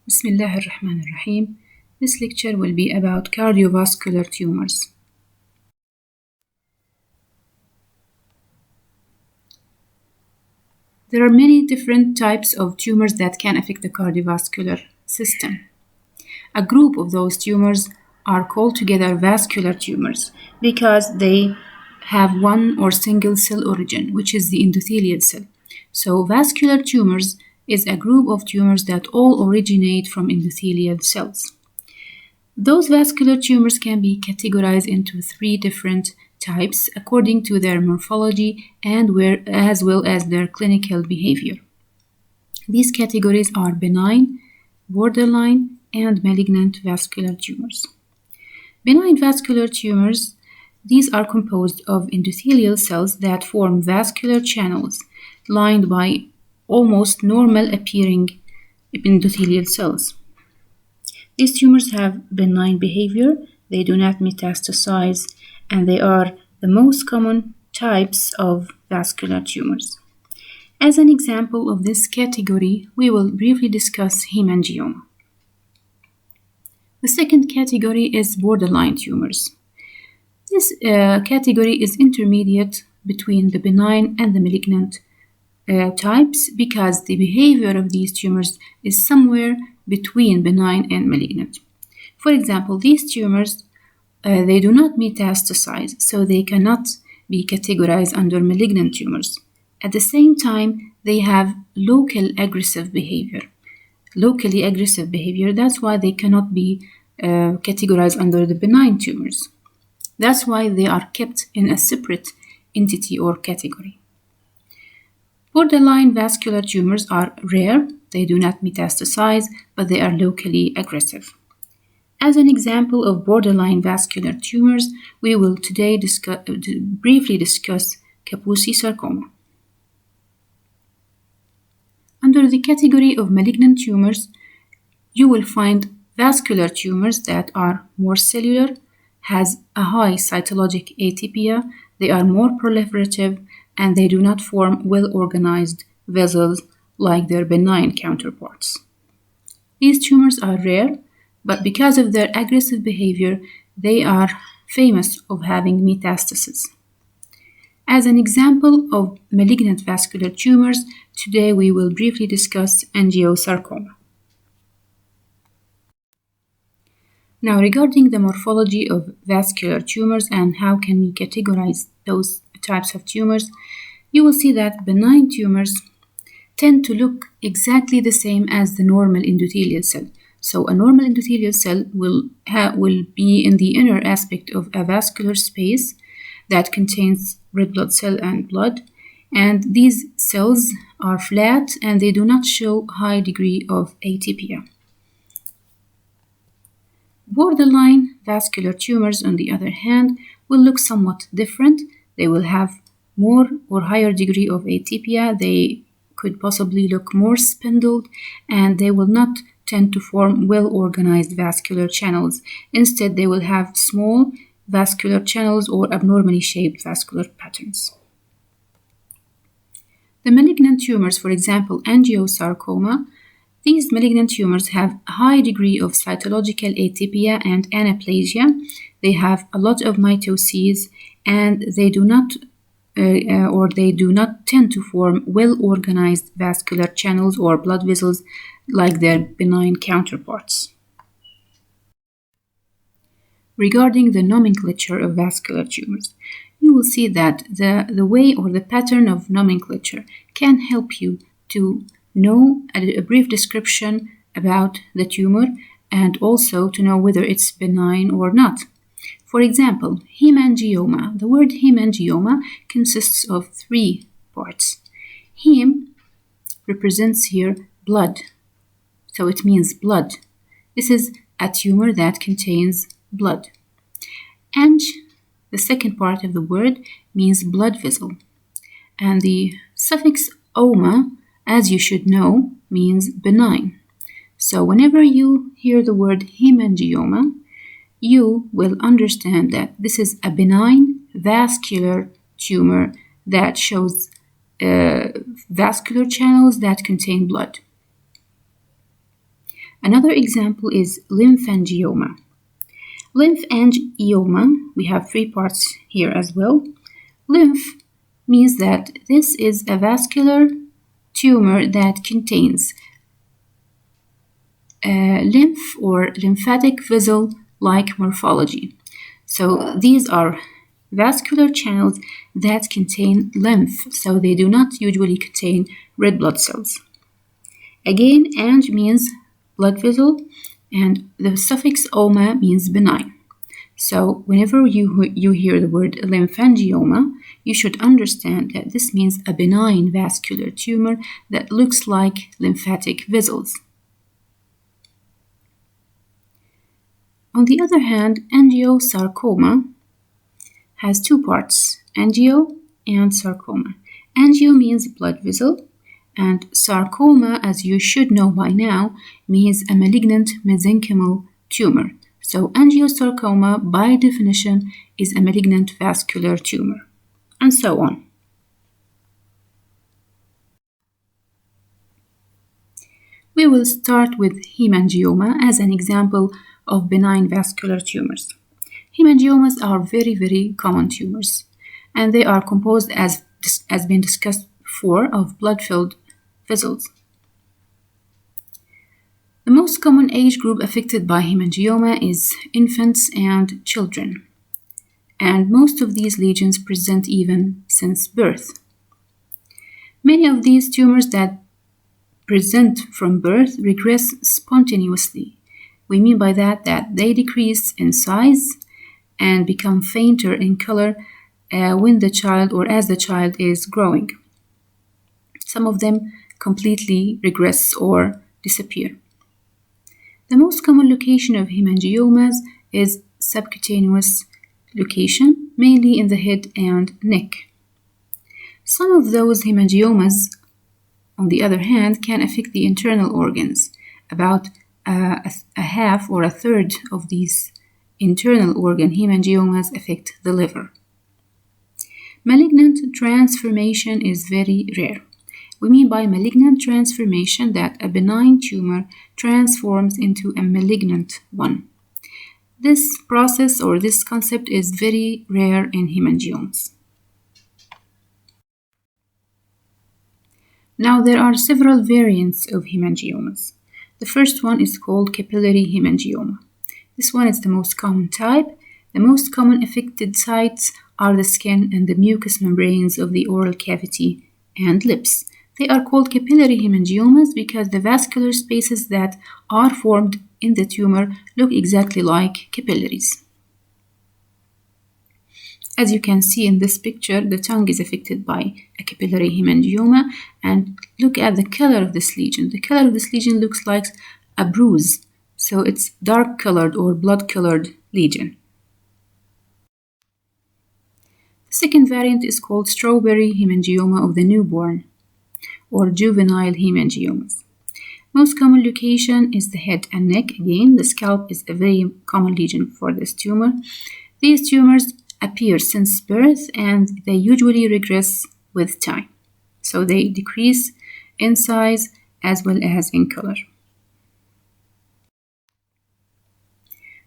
Bismillah ar-Rahman ar-Rahim. This lecture will be about cardiovascular tumors. There are many different types of tumors that can affect the cardiovascular system. A group of those tumors are called together vascular tumors because they have one or single cell origin, which is the endothelial cell. So vascular tumors is a group of tumors that all originate from endothelial cells. Those vascular tumors can be categorized into three different types according to their morphology and as well as their clinical behavior. These categories are benign, borderline, and malignant vascular tumors. Benign vascular tumors, these are composed of endothelial cells that form vascular channels lined by almost normal appearing endothelial cells. These tumors have benign behavior, they do not metastasize, and they are the most common types of vascular tumors. As an example of this category, we will briefly discuss hemangioma. The second category is borderline tumors. This category is intermediate between the benign and the malignant types because the behavior of these tumors is somewhere between benign and malignant. For example, these tumors, they do not metastasize, so they cannot be categorized under malignant tumors. At the same time, they have local aggressive behavior. Locally aggressive behavior, that's why they cannot be categorized under the benign tumors. That's why they are kept in a separate entity or category. Borderline vascular tumors are rare, they do not metastasize, but they are locally aggressive. As an example of borderline vascular tumors, we will today briefly discuss Kaposi sarcoma. Under the category of malignant tumors, you will find vascular tumors that are more cellular, has a high cytologic atypia, they are more proliferative, and they do not form well-organized vessels like their benign counterparts. These tumors are rare, but because of their aggressive behavior, they are famous of having metastasis. As an example of malignant vascular tumors, today we will briefly discuss angiosarcoma. Now, regarding the morphology of vascular tumors and how can we categorize those types of tumors, you will see that benign tumors tend to look exactly the same as the normal endothelial cell. So a normal endothelial cell will be in the inner aspect of a vascular space that contains red blood cell and blood, and these cells are flat and they do not show high degree of atypia. Borderline vascular tumors, on the other hand, will look somewhat different. They will have more or higher degree of atypia. They could possibly look more spindled, and they will not tend to form well-organized vascular channels. Instead, they will have small vascular channels or abnormally shaped vascular patterns. The malignant tumors, for example, angiosarcoma, these malignant tumors have a high degree of cytological atypia and anaplasia. They have a lot of mitoses, and they do not tend to form well-organized vascular channels or blood vessels like their benign counterparts. Regarding the nomenclature of vascular tumors, you will see that the way or the pattern of nomenclature can help you to know a brief description about the tumor and also to know whether it's benign or not. For example, hemangioma. The word hemangioma consists of three parts. Hem represents here blood, so it means blood. This is a tumor that contains blood. Ang, the second part of the word, means blood vessel. And the suffix oma, as you should know, means benign. So whenever you hear the word hemangioma, you will understand that this is a benign vascular tumor that shows vascular channels that contain blood. Another example is lymphangioma. Lymphangioma, we have three parts here as well. Lymph means that this is a vascular tumor that contains lymph or lymphatic vessel-like morphology. So these are vascular channels that contain lymph, so they do not usually contain red blood cells. Again, ang means blood vessel, and the suffix oma means benign. So whenever you hear the word lymphangioma, you should understand that this means a benign vascular tumor that looks like lymphatic vessels. On the other hand, angiosarcoma has two parts, angio and sarcoma. Angio means blood vessel, and sarcoma, as you should know by now, means a malignant mesenchymal tumor. So angiosarcoma, by definition, is a malignant vascular tumor, and so on. We will start with hemangioma as an example of benign vascular tumors. Hemangiomas are very, very common tumors, and they are composed, as been discussed before, of blood-filled vessels. The most common age group affected by hemangioma is infants and children, and most of these lesions present even since birth. Many of these tumors that present from birth regress spontaneously. We mean by that they decrease in size and become fainter in color when the child or as the child is growing. Some of them completely regress or disappear. The most common location of hemangiomas is subcutaneous location, mainly in the head and neck. Some of those hemangiomas, on the other hand, can affect the internal organs. About a half or a third of these internal organ hemangiomas affect the liver. Malignant transformation is very rare. We mean by malignant transformation that a benign tumor transforms into a malignant one. This process or this concept is very rare in hemangiomas. Now, there are several variants of hemangiomas. The first one is called capillary hemangioma. This one is the most common type. The most common affected sites are the skin and the mucous membranes of the oral cavity and lips. They are called capillary hemangiomas because the vascular spaces that are formed in the tumor look exactly like capillaries. As you can see in this picture, the tongue is affected by a capillary hemangioma, and look at the color of this lesion. The color of this lesion looks like a bruise, so it's dark colored or blood colored lesion. The second variant is called strawberry hemangioma of the newborn, or juvenile hemangiomas. Most common location is the head and neck. Again, the scalp is a very common lesion for this tumor. These tumors appear since birth and they usually regress with time. So they decrease in size as well as in color.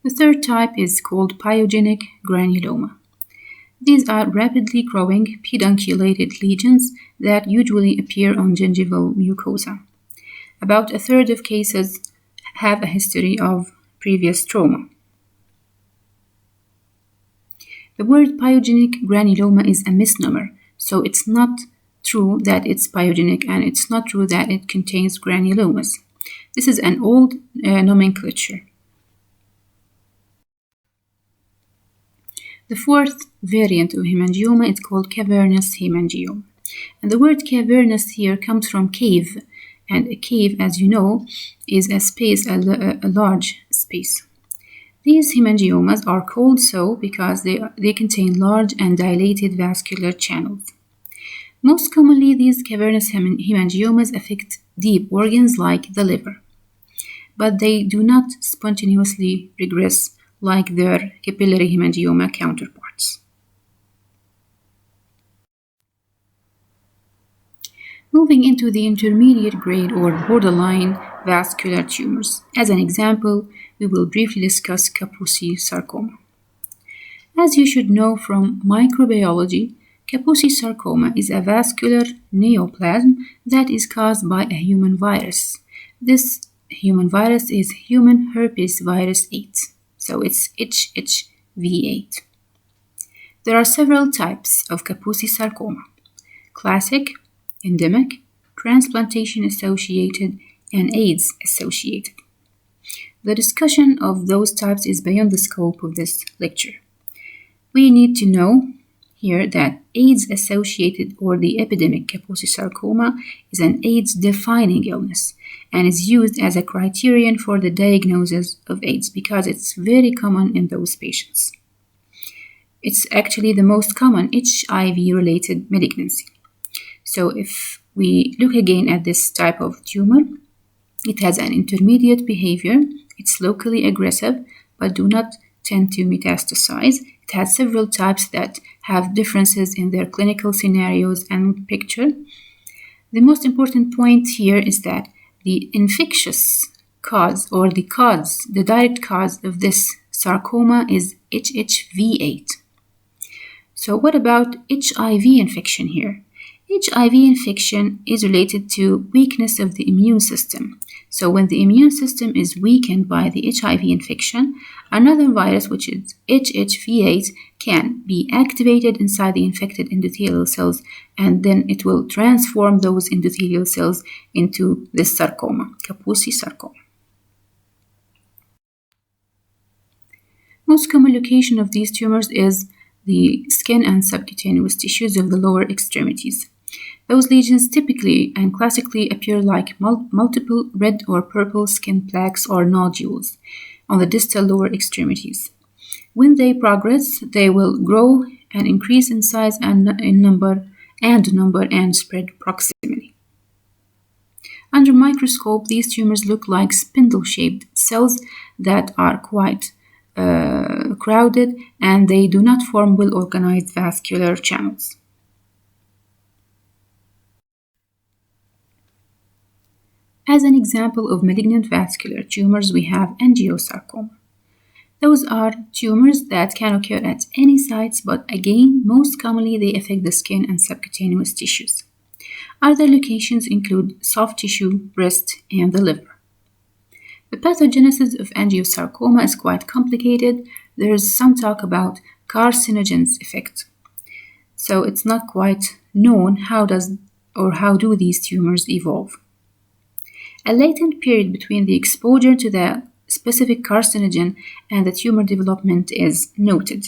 The third type is called pyogenic granuloma. These are rapidly growing pedunculated lesions that usually appear on gingival mucosa. About a third of cases have a history of previous trauma. The word pyogenic granuloma is a misnomer, so it's not true that it's pyogenic and it's not true that it contains granulomas. This is an old nomenclature. The fourth variant of hemangioma is called cavernous hemangioma. And the word cavernous here comes from cave, and a cave, as you know, is a space, a large space. These hemangiomas are called so because they contain large and dilated vascular channels. Most commonly, these cavernous hemangiomas affect deep organs like the liver, but they do not spontaneously regress like their capillary hemangioma counterparts. Moving into the intermediate grade or borderline vascular tumors. As an example, we will briefly discuss Kaposi sarcoma. As you should know from microbiology, Kaposi sarcoma is a vascular neoplasm that is caused by a human virus. This human virus is human herpes virus 8, so it's HHV8. There are several types of Kaposi sarcoma: classic, endemic, transplantation-associated, and AIDS-associated. The discussion of those types is beyond the scope of this lecture. We need to know here that AIDS-associated or the epidemic Kaposi sarcoma is an AIDS-defining illness and is used as a criterion for the diagnosis of AIDS because it's very common in those patients. It's actually the most common HIV-related malignancy. So if we look again at this type of tumor, it has an intermediate behavior. It's locally aggressive but do not tend to metastasize. It has several types that have differences in their clinical scenarios and picture. The most important point here is that the infectious cause or the direct cause of this sarcoma is HHV8. So what about HIV infection here? HIV infection is related to weakness of the immune system. So when the immune system is weakened by the HIV infection, another virus, which is HHV8, can be activated inside the infected endothelial cells, and then it will transform those endothelial cells into this sarcoma, Kaposi sarcoma. Most common location of these tumors is the skin and subcutaneous tissues of the lower extremities. Those lesions typically and classically appear like multiple red or purple skin plaques or nodules on the distal lower extremities. When they progress, they will grow and increase in size and in number and spread proximally. Under microscope, these tumors look like spindle-shaped cells that are quite crowded, and they do not form well-organized vascular channels. As an example of malignant vascular tumors, we have angiosarcoma. Those are tumors that can occur at any sites, but again, most commonly they affect the skin and subcutaneous tissues. Other locations include soft tissue, breast, and the liver. The pathogenesis of angiosarcoma is quite complicated. There is some talk about carcinogens effect. So it's not quite known how do these tumors evolve. A latent period between the exposure to the specific carcinogen and the tumor development is noted.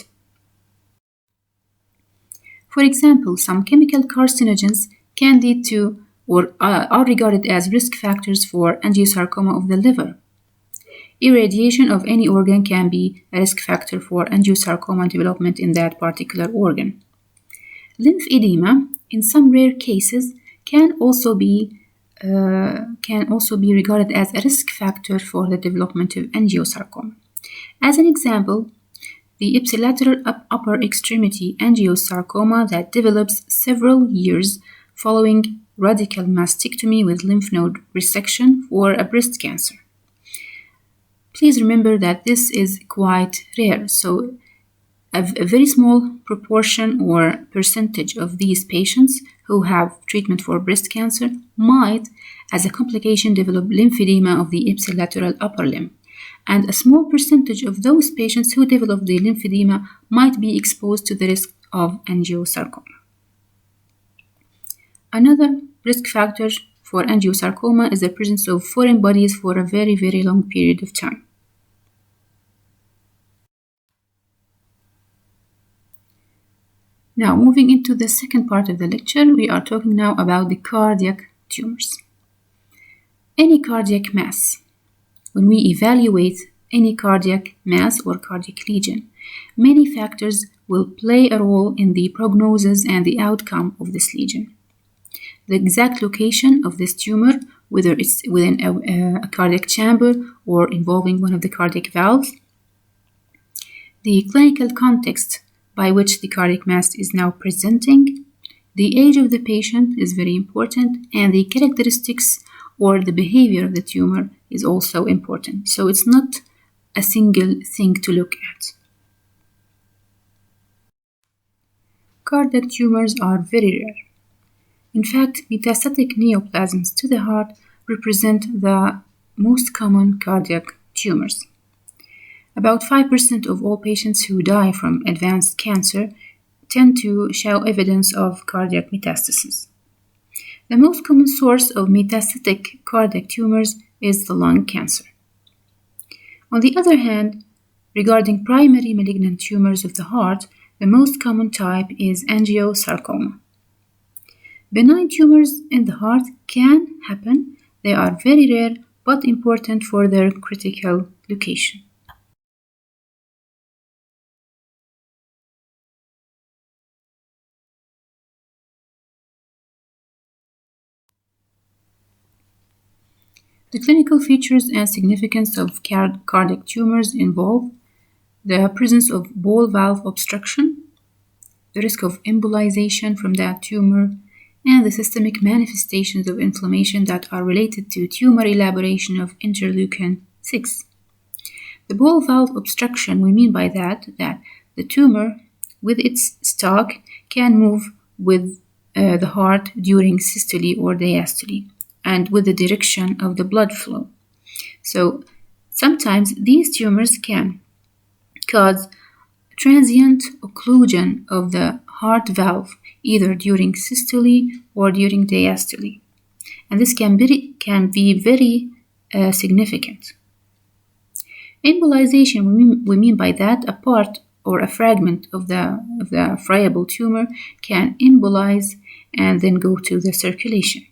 For example, some chemical carcinogens can lead to or are regarded as risk factors for angiosarcoma of the liver. Irradiation of any organ can be a risk factor for angiosarcoma development in that particular organ. Lymphedema, in some rare cases, can also be regarded as a risk factor for the development of angiosarcoma. As an example, the ipsilateral upper extremity angiosarcoma that develops several years following radical mastectomy with lymph node resection for a breast cancer. Please remember that this is quite rare, so a very small proportion or percentage of these patients who have treatment for breast cancer might, as a complication, develop lymphedema of the ipsilateral upper limb. And a small percentage of those patients who develop the lymphedema might be exposed to the risk of angiosarcoma. Another risk factor for angiosarcoma is the presence of foreign bodies for a very, very long period of time. Now, moving into the second part of the lecture, we are talking now about the cardiac tumors. Any cardiac mass. When we evaluate any cardiac mass or cardiac lesion, many factors will play a role in the prognosis and the outcome of this lesion. The exact location of this tumor, whether it's within a cardiac chamber or involving one of the cardiac valves, the clinical context by which the cardiac mass is now presenting, the age of the patient is very important, and the characteristics or the behavior of the tumor is also important. So it's not a single thing to look at. Cardiac tumors are very rare. In fact, metastatic neoplasms to the heart represent the most common cardiac tumors. About 5% of all patients who die from advanced cancer tend to show evidence of cardiac metastasis. The most common source of metastatic cardiac tumors is the lung cancer. On the other hand, regarding primary malignant tumors of the heart, the most common type is angiosarcoma. Benign tumors in the heart can happen. They are very rare but important for their critical location. The clinical features and significance of cardiac tumors involve the presence of ball valve obstruction, the risk of embolization from that tumor, and the systemic manifestations of inflammation that are related to tumor elaboration of interleukin-6. The ball valve obstruction, we mean by that the tumor with its stalk can move with the heart during systole or diastole and with the direction of the blood flow. So sometimes these tumors can cause transient occlusion of the heart valve either during systole or during diastole, and this can be very significant. Embolization, we mean by that a part or a fragment of the friable tumor can embolize and then go to the circulation.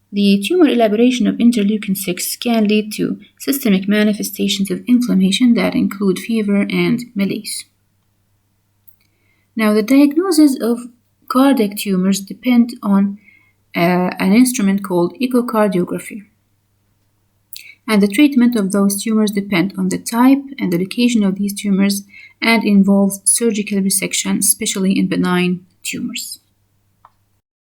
The tumor elaboration of interleukin-6 can lead to systemic manifestations of inflammation that include fever and malaise. Now, the diagnosis of cardiac tumors depend on an instrument called echocardiography. And the treatment of those tumors depend on the type and the location of these tumors and involves surgical resection, especially in benign tumors.